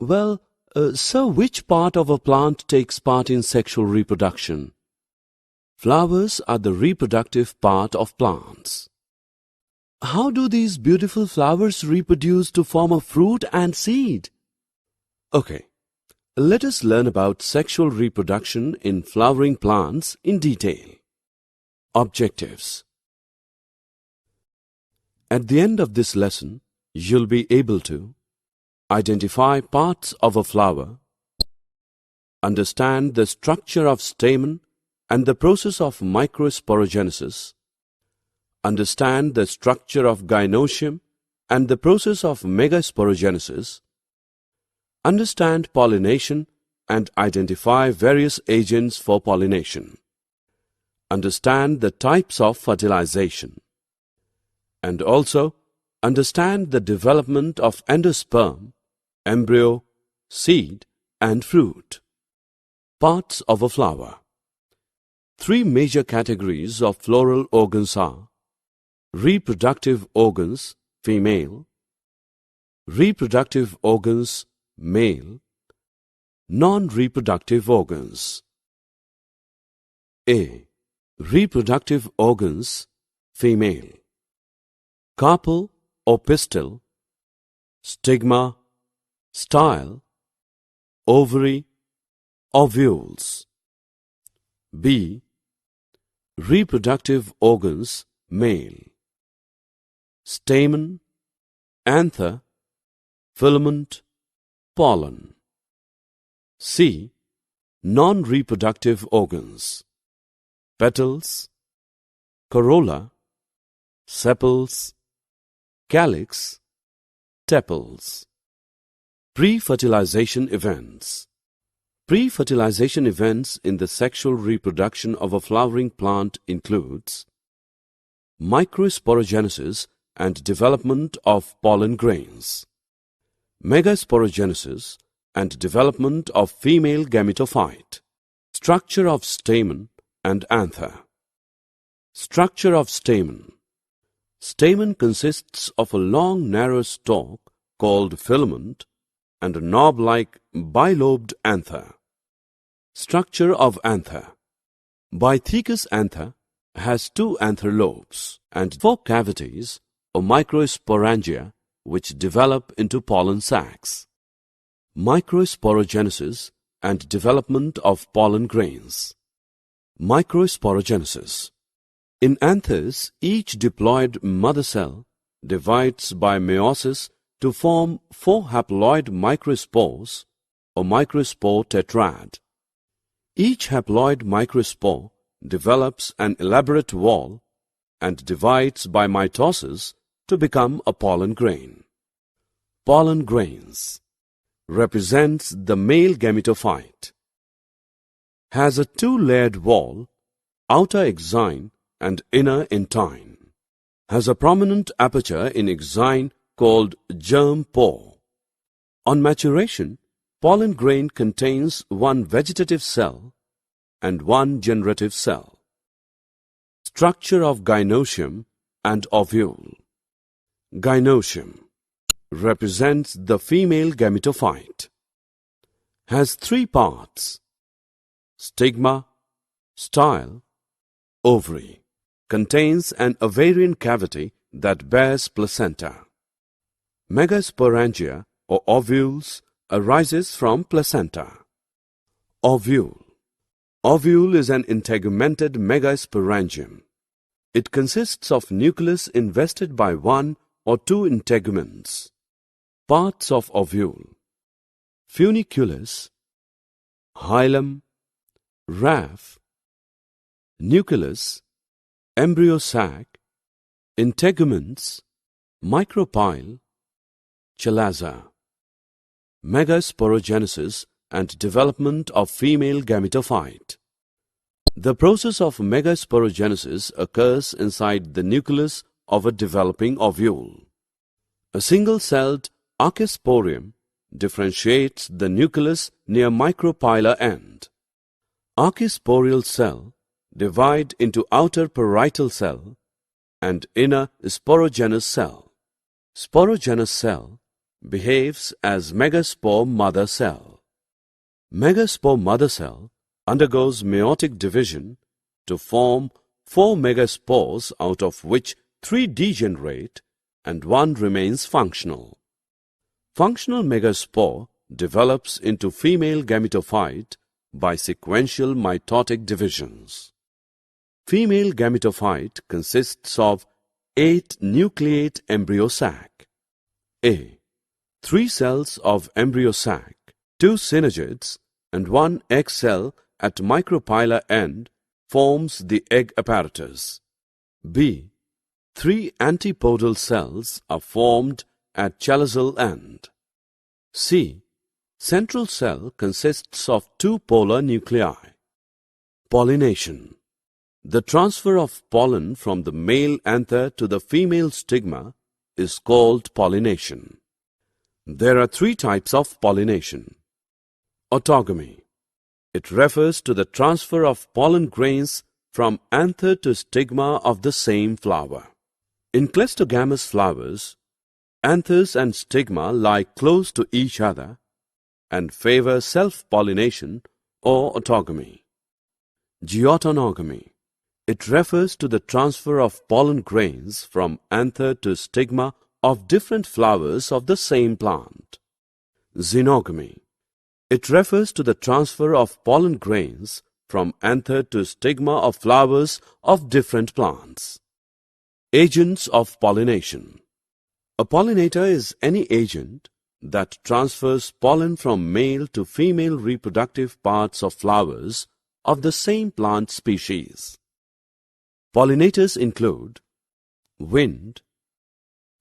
So which part of a plant takes part in sexual reproduction? Flowers are the reproductive part of plants. How do these beautiful flowers reproduce to form a fruit and seed? Okay, let us learn about sexual reproduction in flowering plants in detail. Objectives. At the end of this lesson, you'll be able to identify parts of a flower, understand the structure of stamen and the process of microsporogenesis, understand the structure of gynoecium and the process of megasporogenesis, understand pollination and identify various agents for pollination, understand the types of fertilization, and also understand the development of endosperm, embryo, seed, and fruit. Parts of a flower. Three major categories of floral organs are reproductive organs, female, reproductive organs, male, non-reproductive organs. A. Reproductive organs, female. Carpel or pistil, stigma, style, ovary, ovules. B. Reproductive organs, male. Stamen, anther, filament, pollen. C. Non-reproductive organs. Petals, corolla, sepals, calyx, tepals. Pre-fertilization events. Pre-fertilization events in the sexual reproduction of a flowering plant includes microsporogenesis and development of pollen grains, megasporogenesis and development of female gametophyte, structure of stamen and anther. Structure of stamen. Stamen consists of a long narrow stalk called filament and a knob-like bilobed anther. Structure of anther. Bythecus anther has two anther lobes and four cavities or microsporangia which develop into pollen sacs. Microsporogenesis and development of pollen grains. Microsporogenesis. In anthers, each diploid mother cell divides by meiosis to form four haploid microspores or microspore tetrad. Each haploid microspore develops an elaborate wall and divides by mitosis to become a pollen grain. Pollen grains represents the male gametophyte. Has a two-layered wall, outer exine and inner intine. Has a prominent aperture in exine called germ pore. On maturation, pollen grain contains one vegetative cell and one generative cell. Structure of gynoecium and ovule. Gynoecium represents the female gametophyte. Has three parts: stigma, style, ovary. Contains an ovarian cavity that bears placenta. Megasporangia or ovules arises from placenta. Ovule. Ovule is an integumented megasporangium. It consists of nucleus invested by one or two integuments. Parts of ovule. Funiculus, hilum, raphe, nucleus, embryo sac, integuments, micropyle, chalaza. Megasporogenesis and development of female gametophyte. The process of megasporogenesis occurs inside the nucleus of a developing ovule. A single-celled archisporium differentiates the nucleus near micropylar end. Archisporial cell divide into outer parietal cell and inner sporogenous cell. Sporogenous cell behaves as megaspore mother cell. Megaspore mother cell undergoes meiotic division to form 4 megaspores, out of which 3 degenerate and 1 remains functional. Functional megaspore develops into female gametophyte by sequential mitotic divisions. Female gametophyte consists of 8 nucleate embryo sac. A. 3 cells of embryo sac, 2 synergids, and 1 egg cell at micropylar end forms the egg apparatus. B. 3 antipodal cells are formed at chalazal end. C. Central cell consists of 2 polar nuclei. Pollination. The transfer of pollen from the male anther to the female stigma is called pollination. There are 3 types of pollination. Autogamy. It refers to the transfer of pollen grains from anther to stigma of the same flower. In cleistogamous flowers, anthers and stigma lie close to each other and favor self-pollination or autogamy. Geautonogamy. It refers to the transfer of pollen grains from anther to stigma of different flowers of the same plant. Xenogamy. It refers to the transfer of pollen grains from anther to stigma of flowers of different plants. Agents of pollination. A pollinator is any agent that transfers pollen from male to female reproductive parts of flowers of the same plant species. Pollinators include wind,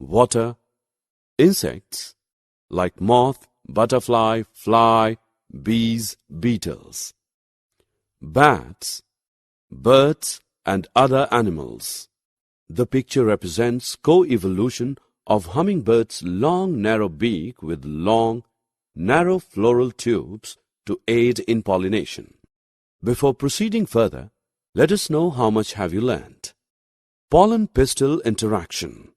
water, insects like moth, butterfly, fly, bees, beetles, bats, birds, and other animals. The picture represents co-evolution of hummingbird's long narrow beak with long, narrow floral tubes to aid in pollination. Before proceeding further, let us know how much have you learnt. Pollen-pistil interaction.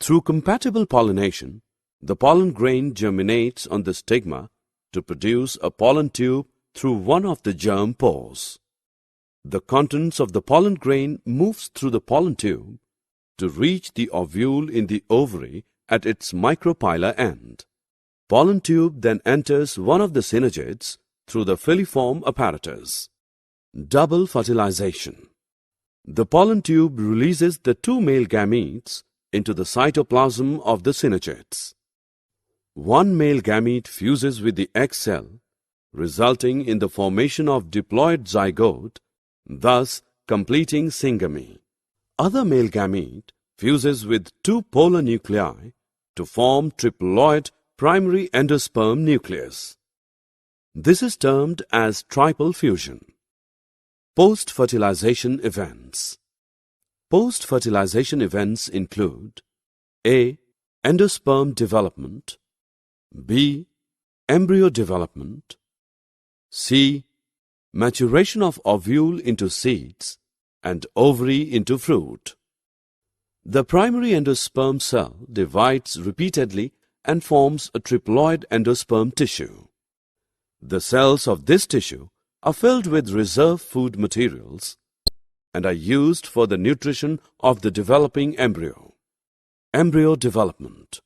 Through compatible pollination, the pollen grain germinates on the stigma to produce a pollen tube through one of the germ pores. The contents of the pollen grain moves through the pollen tube to reach the ovule in the ovary at its micropylar end. Pollen tube then enters one of the synergids through the filiform apparatus. Double fertilization. The pollen tube releases the 2 male gametes into the cytoplasm of the synergids. 1 male gamete fuses with the egg cell, resulting in the formation of diploid zygote, thus completing syngamy. Other male gamete fuses with 2 polar nuclei to form triploid primary endosperm nucleus. This is termed as triple fusion. Post-fertilization events. Post-fertilization events include A. Endosperm development, B. Embryo development, C. Maturation of ovule into seeds and ovary into fruit. The primary endosperm cell divides repeatedly and forms a triploid endosperm tissue. The cells of this tissue are filled with reserve food materials and are used for the nutrition of the developing embryo. Embryo development.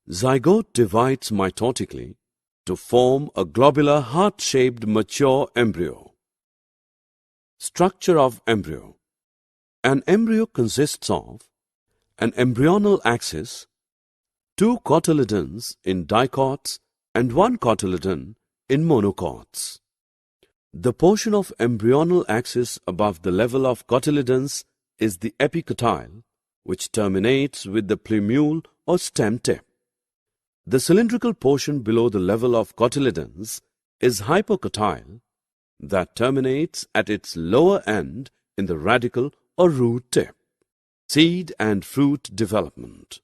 Zygote divides mitotically to form a globular heart-shaped mature embryo. Structure of embryo. An embryo consists of an embryonal axis, 2 cotyledons in dicots and 1 cotyledon in monocots. The portion of embryonal axis above the level of cotyledons is the epicotyle, which terminates with the plumule or stem tip. The cylindrical portion below the level of cotyledons is hypocotyle, that terminates at its lower end in the radicle or root tip. Seed and fruit development.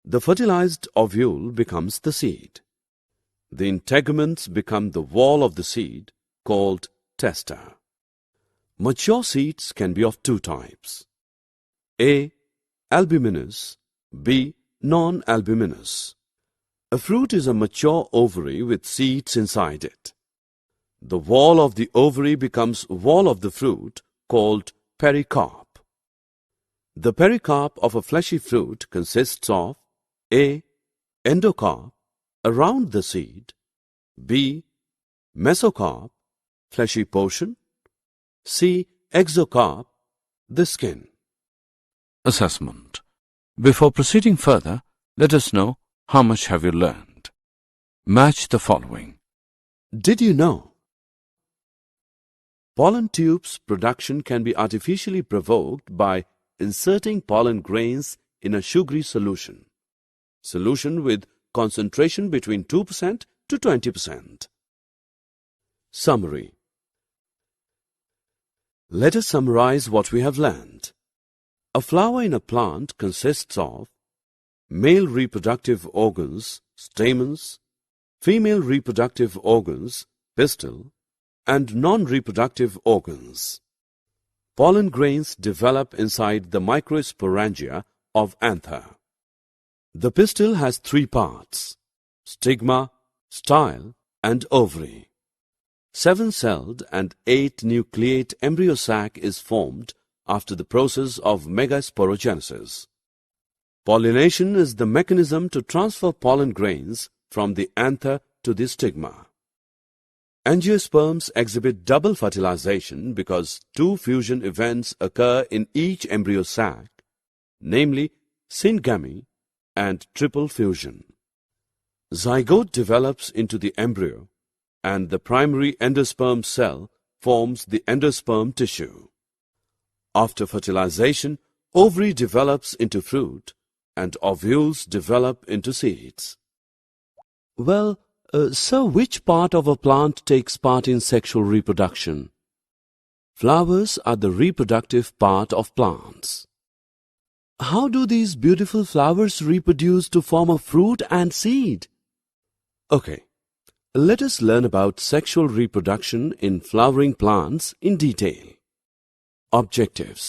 The fertilized ovule becomes the seed. The integuments become the wall of the seed, called testa. Mature seeds can be of 2 types. A. Albuminous, B. Non-albuminous. A fruit is a mature ovary with seeds inside it. The wall of the ovary becomes wall of the fruit called pericarp. The pericarp of a fleshy fruit consists of A. Endocarp, around the seed, B. Mesocarp, fleshy portion, C. Exocarp, the skin. Assessment. Before proceeding further, let us know how much have you learned. Match the following. Did you know? Pollen tubes production can be artificially provoked by inserting pollen grains in a sugary solution with concentration between 2% to 20%. Summary. Let us summarize what we have learned. A flower in a plant consists of male reproductive organs, stamens, female reproductive organs, pistil, and non-reproductive organs. Pollen grains develop inside the microsporangia of anther. The pistil has 3 parts: stigma, style, and ovary. 7-celled and 8-nucleate embryo sac is formed after the process of Megasporogenesis. Pollination is the mechanism to transfer pollen grains from the anther to the stigma. Angiosperms exhibit double fertilization because 2 fusion events occur in each embryo sac, namely syngamy and triple fusion. Zygote develops into the embryo, and the primary endosperm cell forms the endosperm tissue. After fertilization, ovary develops into fruit, and ovules develop into seeds. Well, so which part of a plant takes part in sexual reproduction? Flowers are the reproductive part of plants. How do these beautiful flowers reproduce to form a fruit and seed? Okay, let us learn about sexual reproduction in flowering plants in detail. Objectives.